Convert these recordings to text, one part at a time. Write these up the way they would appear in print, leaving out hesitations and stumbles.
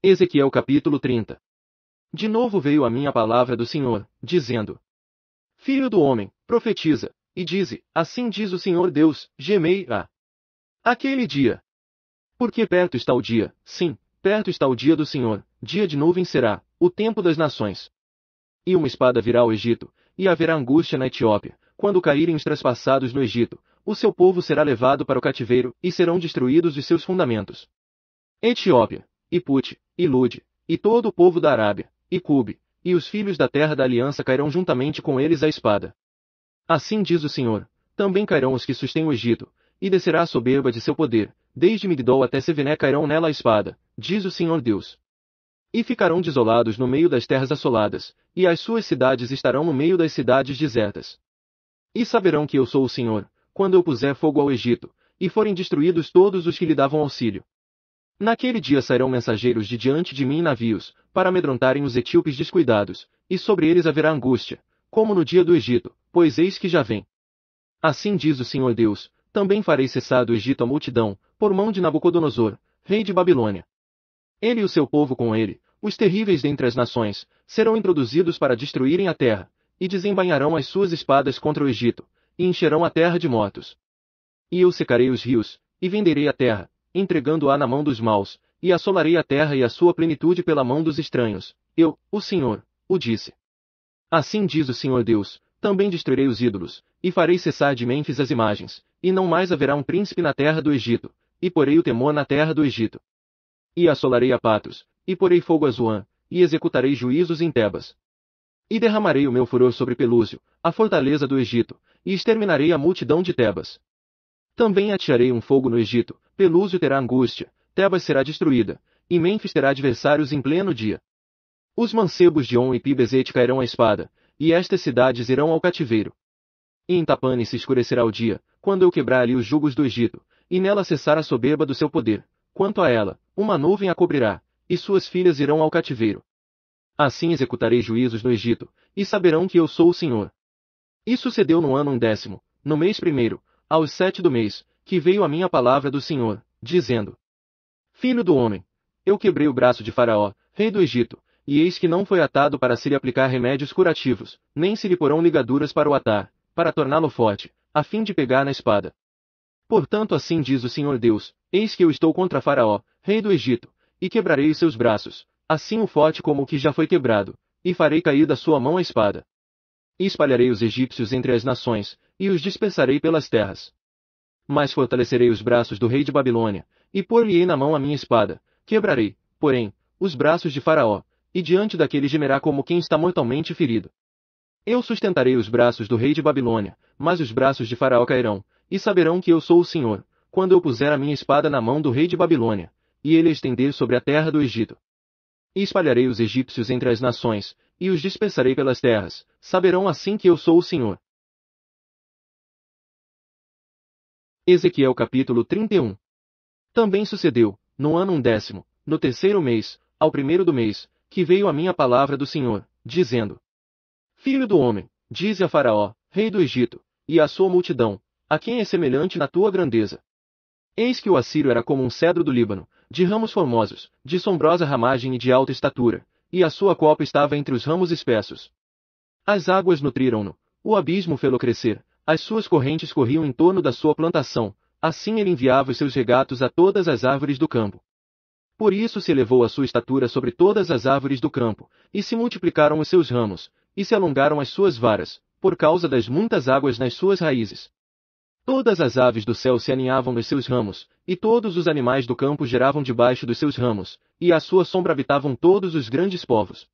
Ezequiel capítulo 30. De novo veio a mim a palavra do Senhor, dizendo: Filho do homem, profetiza, e dize, assim diz o Senhor Deus, gemei aquele dia. Porque perto está o dia, sim, perto está o dia do Senhor, dia de nuvem será, o tempo das nações. E uma espada virá ao Egito, e haverá angústia na Etiópia, quando caírem os trespassados no Egito, o seu povo será levado para o cativeiro, e serão destruídos os seus fundamentos. Etiópia, e Pute, e Lude, e todo o povo da Arábia, e Cube, e os filhos da terra da aliança cairão juntamente com eles a espada. Assim diz o Senhor, também cairão os que sustêm o Egito, e descerá a soberba de seu poder, desde Migdol até Sevené cairão nela a espada, diz o Senhor Deus. E ficarão desolados no meio das terras assoladas, e as suas cidades estarão no meio das cidades desertas. E saberão que eu sou o Senhor, quando eu puser fogo ao Egito, e forem destruídos todos os que lhe davam auxílio. Naquele dia sairão mensageiros de diante de mim em navios, para amedrontarem os etíopes descuidados, e sobre eles haverá angústia, como no dia do Egito, pois eis que já vem. Assim diz o Senhor Deus, também farei cessar do Egito a multidão, por mão de Nabucodonosor, rei de Babilônia. Ele e o seu povo com ele, os terríveis dentre as nações, serão introduzidos para destruírem a terra, e desembainharão as suas espadas contra o Egito, e encherão a terra de mortos. E eu secarei os rios, e venderei a terra, entregando-a na mão dos maus, e assolarei a terra e a sua plenitude pela mão dos estranhos. Eu, o Senhor, o disse. Assim diz o Senhor Deus, também destruirei os ídolos, e farei cessar de Mênfis as imagens, e não mais haverá um príncipe na terra do Egito, e porei o temor na terra do Egito. E assolarei a Patros, e porei fogo a Zoan, e executarei juízos em Tebas. E derramarei o meu furor sobre Pelúsio, a fortaleza do Egito, e exterminarei a multidão de Tebas. Também atearei um fogo no Egito, Pelúsio terá angústia, Tebas será destruída, e Mênfis terá adversários em pleno dia. Os mancebos de On e Pi-Besete cairão à espada, e estas cidades irão ao cativeiro. E em Tapane se escurecerá o dia, quando eu quebrar ali os jugos do Egito, e nela cessar a soberba do seu poder. Quanto a ela, uma nuvem a cobrirá, e suas filhas irão ao cativeiro. Assim executarei juízos no Egito, e saberão que eu sou o Senhor. E sucedeu no ano 11º, no mês 1º, aos 7 do mês, que veio a mim a palavra do Senhor, dizendo: Filho do homem, eu quebrei o braço de Faraó, rei do Egito, e eis que não foi atado para se lhe aplicar remédios curativos, nem se lhe porão ligaduras para o atar, para torná-lo forte, a fim de pegar na espada. Portanto assim diz o Senhor Deus, eis que eu estou contra Faraó, rei do Egito, e quebrarei os seus braços, assim o forte como o que já foi quebrado, e farei cair da sua mão a espada. E espalharei os egípcios entre as nações, e os dispersarei pelas terras. Mas fortalecerei os braços do rei de Babilônia, e pôr-lhe-ei na mão a minha espada, quebrarei, porém, os braços de Faraó, e diante daquele gemerá como quem está mortalmente ferido. Eu sustentarei os braços do rei de Babilônia, mas os braços de Faraó cairão, e saberão que eu sou o Senhor, quando eu puser a minha espada na mão do rei de Babilônia, e ele a estender sobre a terra do Egito. E espalharei os egípcios entre as nações, e os dispersarei pelas terras, saberão assim que eu sou o Senhor. Ezequiel capítulo 31. Também sucedeu, no ano 10º, no 3º mês, ao 1º do mês, que veio a mim a palavra do Senhor, dizendo: Filho do homem, dize a Faraó, rei do Egito, e à sua multidão, a quem é semelhante na tua grandeza. Eis que o assírio era como um cedro do Líbano, de ramos formosos, de sombrosa ramagem e de alta estatura, e a sua copa estava entre os ramos espessos. As águas nutriram-no, o abismo fê-lo crescer, as suas correntes corriam em torno da sua plantação, assim ele enviava os seus regatos a todas as árvores do campo. Por isso se elevou a sua estatura sobre todas as árvores do campo, e se multiplicaram os seus ramos, e se alongaram as suas varas, por causa das muitas águas nas suas raízes. Todas as aves do céu se aninhavam nos seus ramos, e todos os animais do campo geravam debaixo dos seus ramos, e à sua sombra habitavam todos os grandes povos.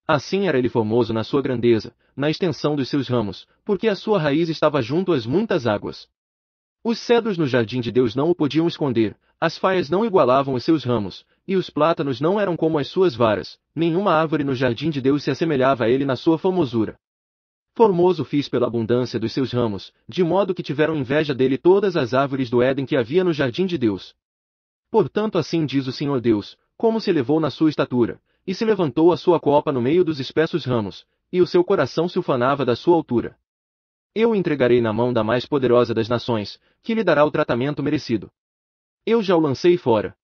Assim era ele formoso na sua grandeza, na extensão dos seus ramos, porque a sua raiz estava junto às muitas águas. Os cedros no jardim de Deus não o podiam esconder, as faias não igualavam os seus ramos, e os plátanos não eram como as suas varas, nenhuma árvore no jardim de Deus se assemelhava a ele na sua formosura. Formoso fiz pela abundância dos seus ramos, de modo que tiveram inveja dele todas as árvores do Éden que havia no jardim de Deus. Portanto assim diz o Senhor Deus, como se elevou na sua estatura, e se levantou a sua copa no meio dos espessos ramos, e o seu coração se ufanava da sua altura. Eu o entregarei na mão da mais poderosa das nações, que lhe dará o tratamento merecido. Eu já o lancei fora.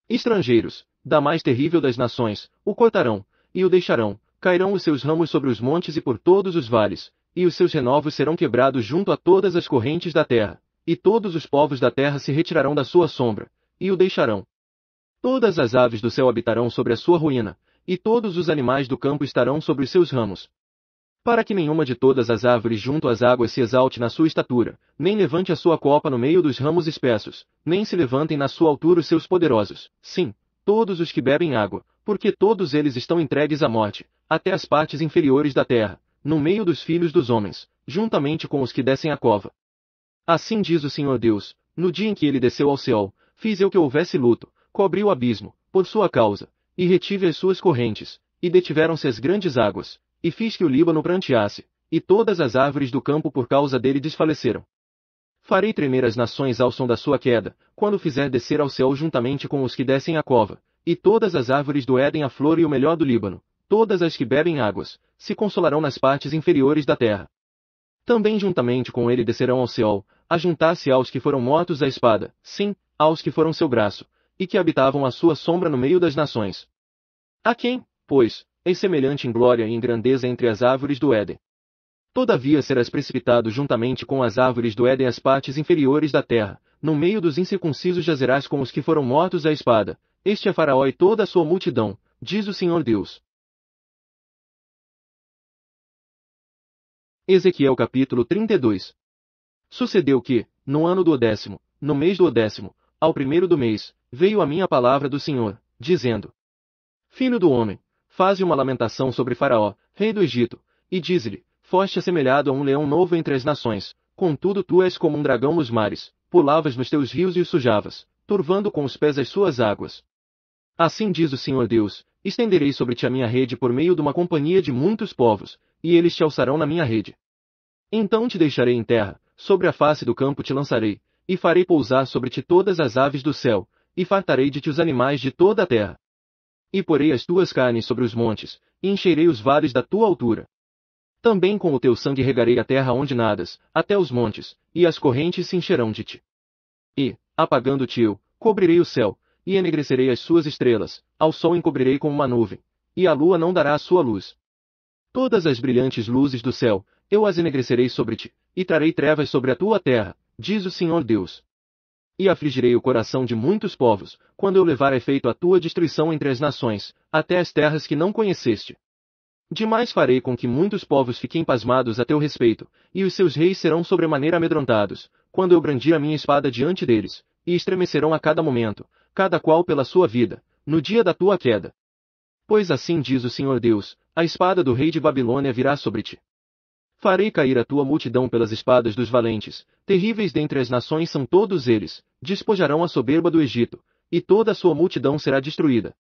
Estrangeiros, da mais terrível das nações, o cortarão, e o deixarão, cairão os seus ramos sobre os montes e por todos os vales, e os seus renovos serão quebrados junto a todas as correntes da terra, e todos os povos da terra se retirarão da sua sombra, e o deixarão. Todas as aves do céu habitarão sobre a sua ruína, e todos os animais do campo estarão sobre os seus ramos. Para que nenhuma de todas as árvores junto às águas se exalte na sua estatura, nem levante a sua copa no meio dos ramos espessos, nem se levantem na sua altura os seus poderosos, sim, todos os que bebem água, porque todos eles estão entregues à morte, até as partes inferiores da terra, no meio dos filhos dos homens, juntamente com os que descem à cova. Assim diz o Senhor Deus, no dia em que ele desceu ao céu, fiz eu que houvesse luto, cobri o abismo, por sua causa, e retive as suas correntes, e detiveram-se as grandes águas, e fiz que o Líbano pranteasse, e todas as árvores do campo por causa dele desfaleceram. Farei tremer as nações ao som da sua queda, quando fizer descer ao céu juntamente com os que descem à cova, e todas as árvores do Éden a flor e o melhor do Líbano, todas as que bebem águas, se consolarão nas partes inferiores da terra. Também juntamente com ele descerão ao céu, a juntar-se aos que foram mortos à espada, sim, aos que foram seu braço, e que habitavam a sua sombra no meio das nações. A quem, pois, é semelhante em glória e em grandeza entre as árvores do Éden. Todavia serás precipitado juntamente com as árvores do Éden às partes inferiores da terra, no meio dos incircuncisos jazerás com os que foram mortos à espada, este é Faraó e toda a sua multidão, diz o Senhor Deus. Ezequiel capítulo 32. Sucedeu que, no ano do 10º, no mês do 10º, ao primeiro do mês, veio a mim a palavra do Senhor, dizendo: Filho do homem, faze uma lamentação sobre Faraó, rei do Egito, e dize-lhe: Foste assemelhado a um leão novo entre as nações, contudo tu és como um dragão nos mares, pulavas nos teus rios e os sujavas, turvando com os pés as suas águas. Assim diz o Senhor Deus: estenderei sobre ti a minha rede por meio de uma companhia de muitos povos, e eles te alçarão na minha rede. Então te deixarei em terra, sobre a face do campo te lançarei, e farei pousar sobre ti todas as aves do céu, e fartarei de ti os animais de toda a terra. E porei as tuas carnes sobre os montes, e encherei os vales da tua altura. Também com o teu sangue regarei a terra onde nadas, até os montes, e as correntes se encherão de ti. E, apagando-te eu, cobrirei o céu, e enegrecerei as suas estrelas, ao sol encobrirei com uma nuvem, e a lua não dará a sua luz. Todas as brilhantes luzes do céu, eu as enegrecerei sobre ti, e trarei trevas sobre a tua terra, diz o Senhor Deus. E afligirei o coração de muitos povos, quando eu levar a efeito a tua destruição entre as nações, até as terras que não conheceste. Demais farei com que muitos povos fiquem pasmados a teu respeito, e os seus reis serão sobremaneira amedrontados, quando eu brandir a minha espada diante deles, e estremecerão a cada momento, cada qual pela sua vida, no dia da tua queda. Pois assim diz o Senhor Deus: a espada do rei de Babilônia virá sobre ti. Farei cair a tua multidão pelas espadas dos valentes, terríveis dentre as nações são todos eles, despojarão a soberba do Egito, e toda a sua multidão será destruída.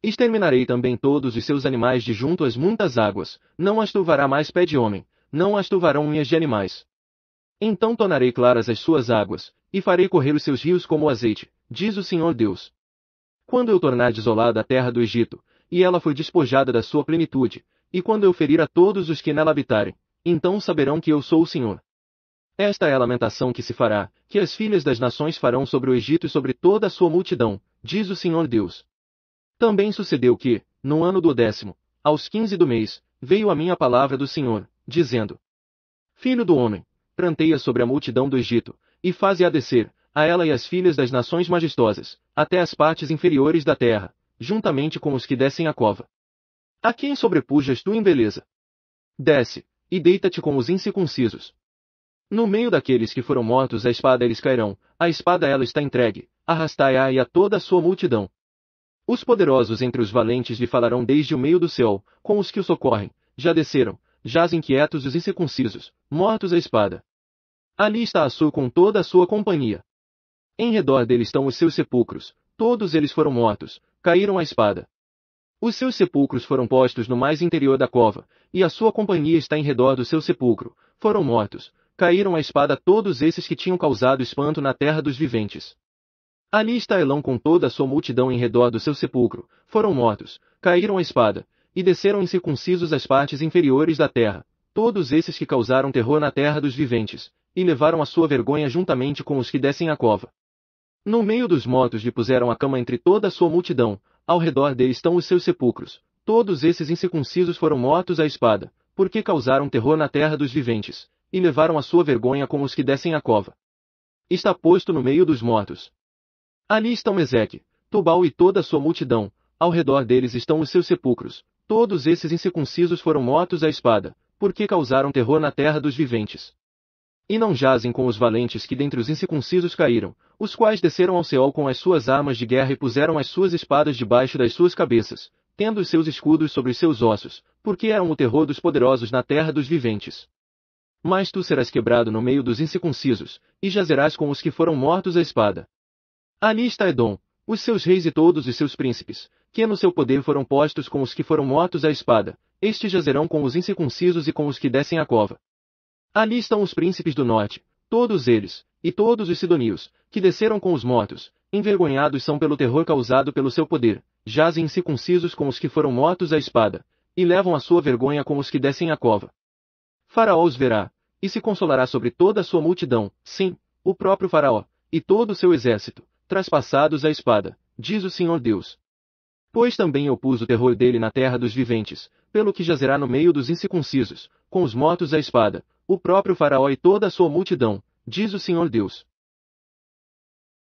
Exterminarei também todos os seus animais de junto às muitas águas, não as turvará mais pé de homem, não as turvarão unhas de animais. Então tornarei claras as suas águas, e farei correr os seus rios como o azeite, diz o Senhor Deus. Quando eu tornar desolada a terra do Egito, e ela foi despojada da sua plenitude, e quando eu ferir a todos os que nela habitarem, então saberão que eu sou o Senhor. Esta é a lamentação que se fará, que as filhas das nações farão sobre o Egito e sobre toda a sua multidão, diz o Senhor Deus. Também sucedeu que, no ano do 10º, aos 15 do mês, veio a mim a palavra do Senhor, dizendo: Filho do homem, pranteia sobre a multidão do Egito, e faze-a descer, a ela e as filhas das nações majestosas, até as partes inferiores da terra, juntamente com os que descem a cova. A quem sobrepujas tu em beleza? Desce, e deita-te com os incircuncisos. No meio daqueles que foram mortos à espada eles cairão, a espada ela está entregue, arrastai-a e a toda a sua multidão. Os poderosos entre os valentes lhe falarão desde o meio do céu, com os que o socorrem, já desceram, jazem quietos os incircuncisos, mortos à espada. Ali está Assur com toda a sua companhia. Em redor dele estão os seus sepulcros, todos eles foram mortos, caíram à espada. Os seus sepulcros foram postos no mais interior da cova, e a sua companhia está em redor do seu sepulcro, foram mortos, caíram à espada todos esses que tinham causado espanto na terra dos viventes. Ali está Elão com toda a sua multidão em redor do seu sepulcro, foram mortos, caíram à espada, e desceram incircuncisos as partes inferiores da terra, todos esses que causaram terror na terra dos viventes, e levaram a sua vergonha juntamente com os que descem a cova. No meio dos mortos lhe puseram a cama entre toda a sua multidão, ao redor dele estão os seus sepulcros. Todos esses incircuncisos foram mortos à espada, porque causaram terror na terra dos viventes, e levaram a sua vergonha com os que descem a cova. Está posto no meio dos mortos. Ali estão Meseque, Tubal e toda a sua multidão, ao redor deles estão os seus sepulcros. Todos esses incircuncisos foram mortos à espada, porque causaram terror na terra dos viventes. E não jazem com os valentes que dentre os incircuncisos caíram, os quais desceram ao Seol com as suas armas de guerra e puseram as suas espadas debaixo das suas cabeças, tendo os seus escudos sobre os seus ossos, porque eram o terror dos poderosos na terra dos viventes. Mas tu serás quebrado no meio dos incircuncisos, e jazerás com os que foram mortos à espada. Ali está Edom, os seus reis e todos os seus príncipes, que no seu poder foram postos com os que foram mortos à espada, estes jazerão com os incircuncisos e com os que descem a cova. Ali estão os príncipes do norte, todos eles, e todos os sidonios, que desceram com os mortos, envergonhados são pelo terror causado pelo seu poder, jazem incircuncisos com os que foram mortos à espada, e levam a sua vergonha com os que descem a cova. Faraó os verá, e se consolará sobre toda a sua multidão, sim, o próprio Faraó, e todo o seu exército, traspassados à espada, diz o Senhor Deus. Pois também eu pus o terror dele na terra dos viventes, pelo que jazerá no meio dos incircuncisos, com os mortos à espada, o próprio Faraó e toda a sua multidão, diz o Senhor Deus.